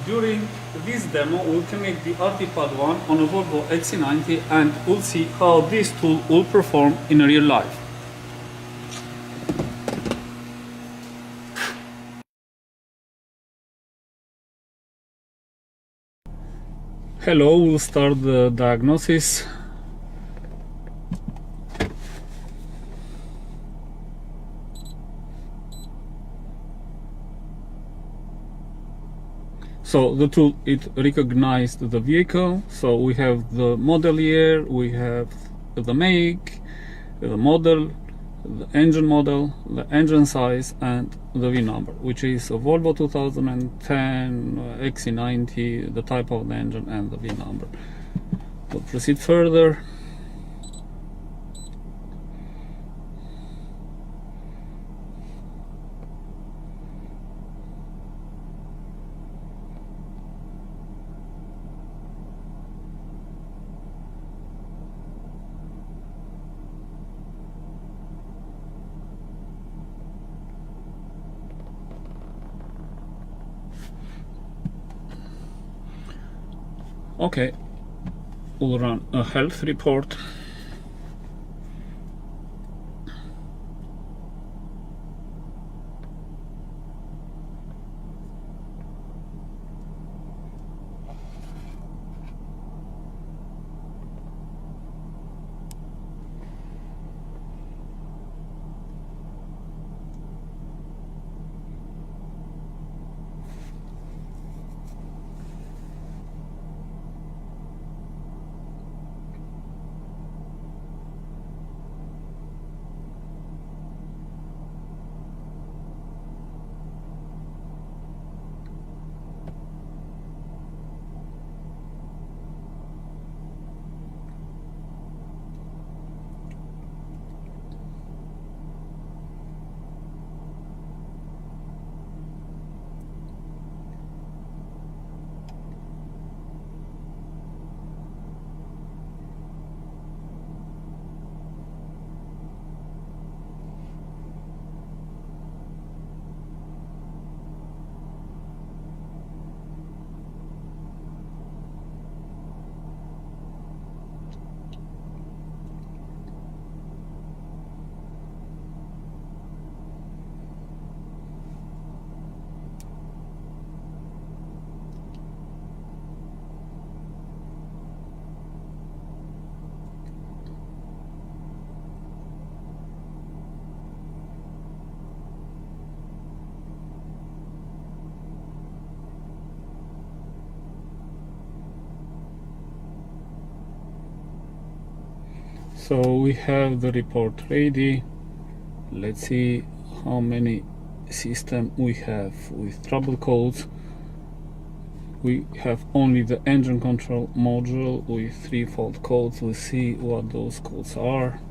During this demo, we'll connect the Artipad 1 on a Volvo XC90 and we'll see how this tool will perform in real life. Hello, we'll start the diagnosis. So the tool, it recognized the vehicle. So we have the model year, we have the make, the model, the engine model, the engine size, and the VIN number, which is a Volvo 2010 XC90, the type of the engine and the VIN number. We'll proceed further. Okay, we'll run a health report. So we have the report ready. Let's see how many systems we have with trouble codes. We have only the engine control module with 3 fault codes. We'll see what those codes are.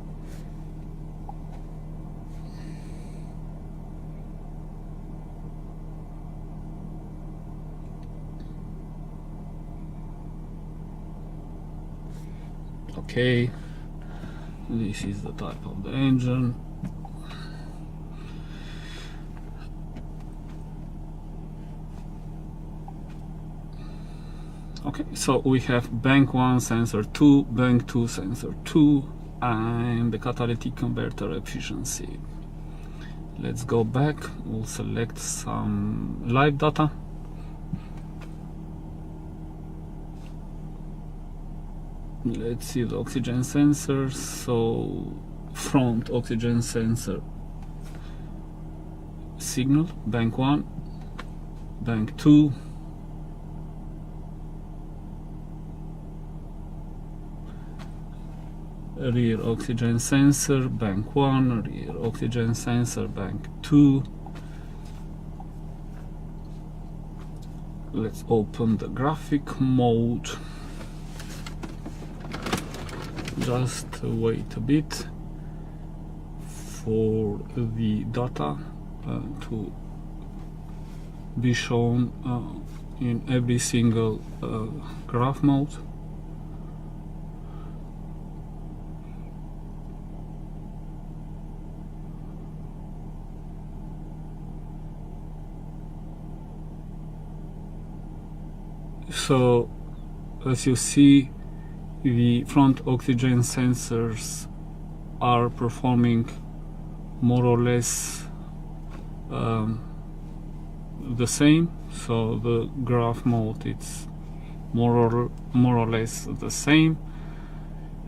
Okay, this is the type of the engine. Okay, so we have bank 1 sensor 2, bank 2 sensor 2, and the catalytic converter efficiency. Let's go back. We'll select some live data. Let's see the oxygen sensors. So front oxygen sensor signal, bank 1, bank 2, rear oxygen sensor, bank 1, rear oxygen sensor, bank 2. Let's open the graphic mode. Just wait a bit for the data to be shown in every single graph mode. So as you see, the front oxygen sensors are performing more or less the same. So the graph mode, it's more or less the same,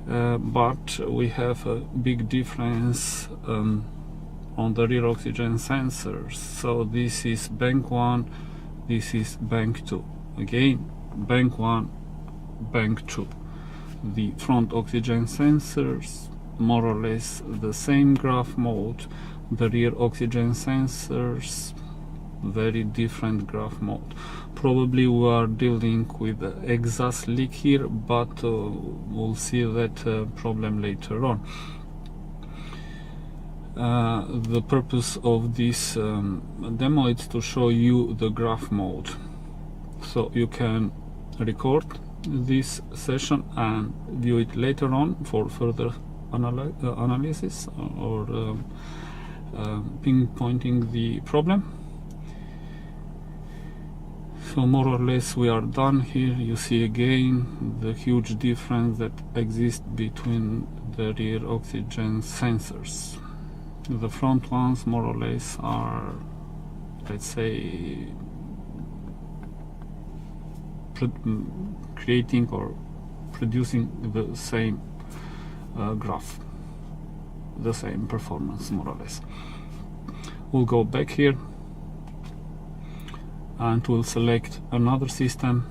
but we have a big difference on the rear oxygen sensors. So this is bank 1, this is bank 2. Again, bank 1, bank 2. The front oxygen sensors more or less the same graph mode. The rear oxygen sensors very different graph mode. Probably we are dealing with exhaust leak here, but we'll see that problem later on. The purpose of this demo is to show you the graph mode, so you can record this session and view it later on for further analysis or pinpointing the problem. So more or less we are done here. You see again the huge difference that exists between the rear oxygen sensors. The front ones more or less are, let's say, creating or producing the same graph, the same performance more or less. We'll go back here and we'll select another system.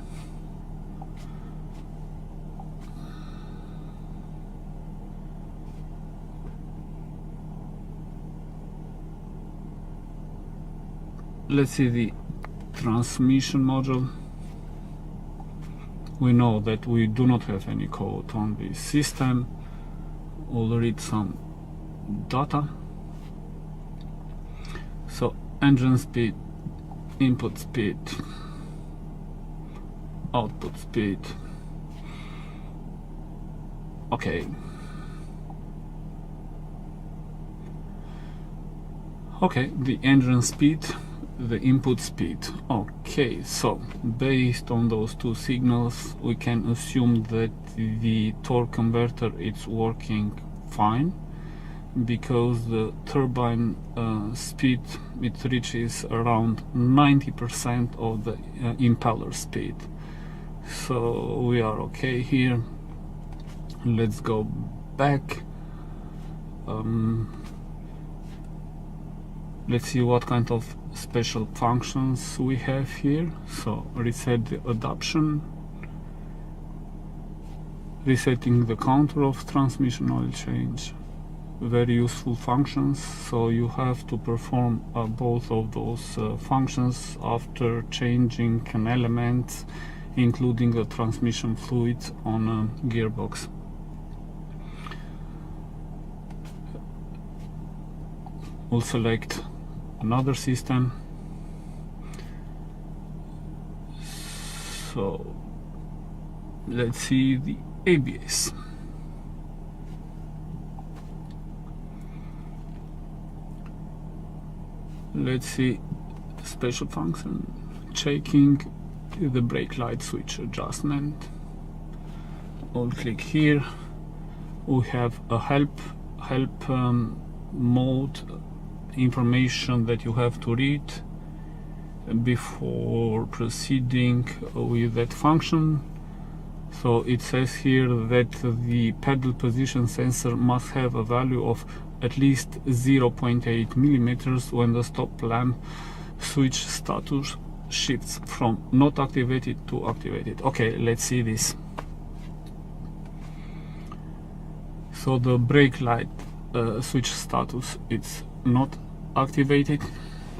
Let's see the transmission module. We know that we do not have any code on this system. We'll read some data. So engine speed, input speed, output speed. Okay. Okay, the engine speed, the input speed. Okay, so based on those two signals we can assume that the torque converter is working fine, because the turbine speed, it reaches around 90% of the impeller speed. So we are okay here. Let's go back. Let's see what kind of special functions we have here. So reset the adaptation, resetting the counter of transmission oil change. Very useful functions. So you have to perform both of those functions after changing an element, including the transmission fluid on a gearbox. We'll select another system. So let's see the ABS. Let's see special function, checking the brake light switch adjustment. I'll click here. We have a help mode information that you have to read before proceeding with that function. So it says here that the pedal position sensor must have a value of at least 0.8 millimeters when the stop lamp switch status shifts from not activated to activated. Okay, let's see this. So the brake light switch status, it's not activated.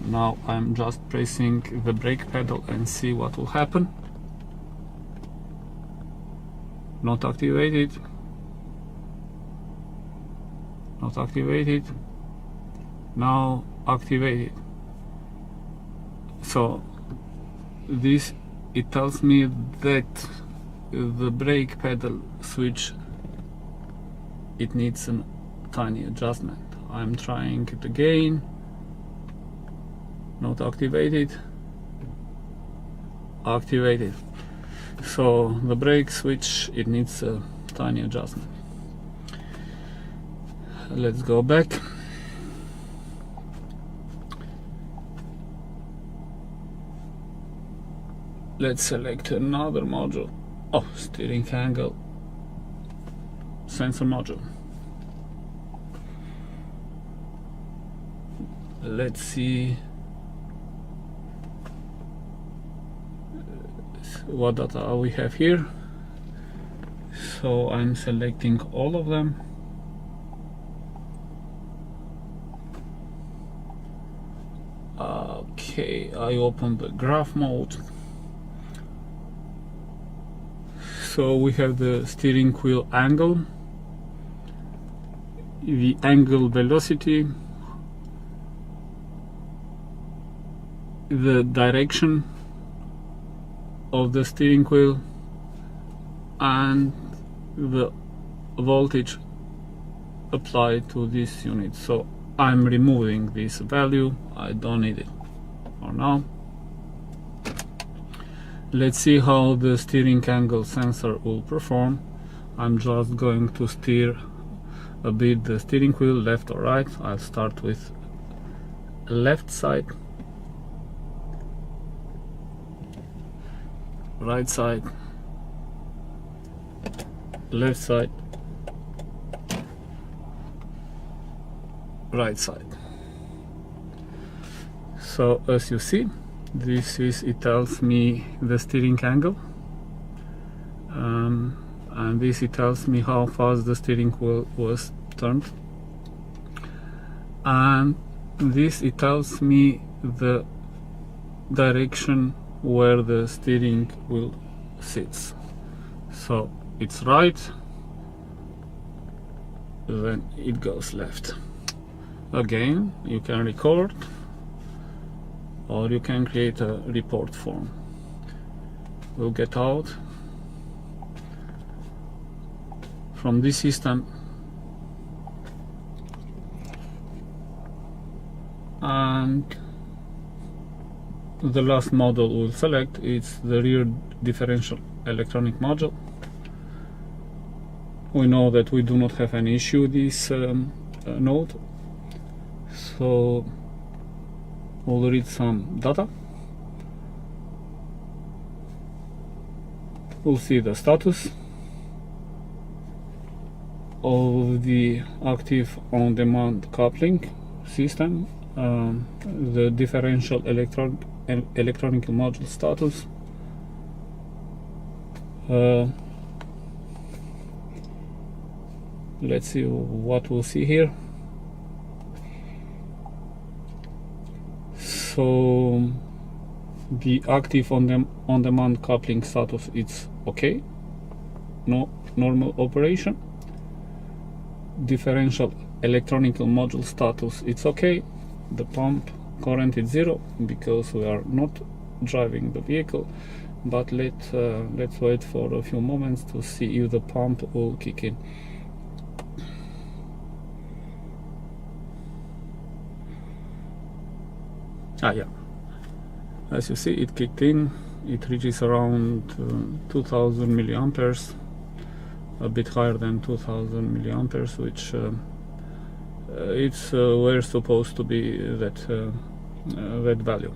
Now I'm just pressing the brake pedal and see what will happen. Not activated, not activated, now activated. So this, it tells me that the brake pedal switch, it needs a tiny adjustment. I'm trying it again. Not activated, activated. So the brake switch, it needs a tiny adjustment. Let's go back. Let's select another module. Oh, steering angle sensor module. Let's see what data we have here. So I'm selecting all of them. Okay, I open the graph mode. So we have the steering wheel angle, the angle velocity, the direction of the steering wheel, and the voltage applied to this unit. So I'm removing this value, I don't need it for now. Let's see how the steering angle sensor will perform. I'm just going to steer a bit the steering wheel left or right. I'll start with left side, right side, left side, right side. So as you see, it tells me the steering angle, and it tells me how fast the steering wheel was turned, and it tells me the direction where the steering wheel sits. So it's right, then it goes left. Again, you can record, or you can create a report form. We'll get out from this system, and the last model we'll select is the rear differential electronic module. We know that we do not have any issue with this node, so we'll read some data. We'll see the status of the active on-demand coupling system, the differential electronic module status, let's see what we'll see here. So the active on-demand coupling status, it's okay, no normal operation. Differential electronic module status, it's okay. The pump current is 0 because we are not driving the vehicle, but let's wait for a few moments to see if the pump will kick in. Yeah, as you see, it kicked in. It reaches around 2000 milliamperes, a bit higher than 2000 milliamperes, which it's where supposed to be that value.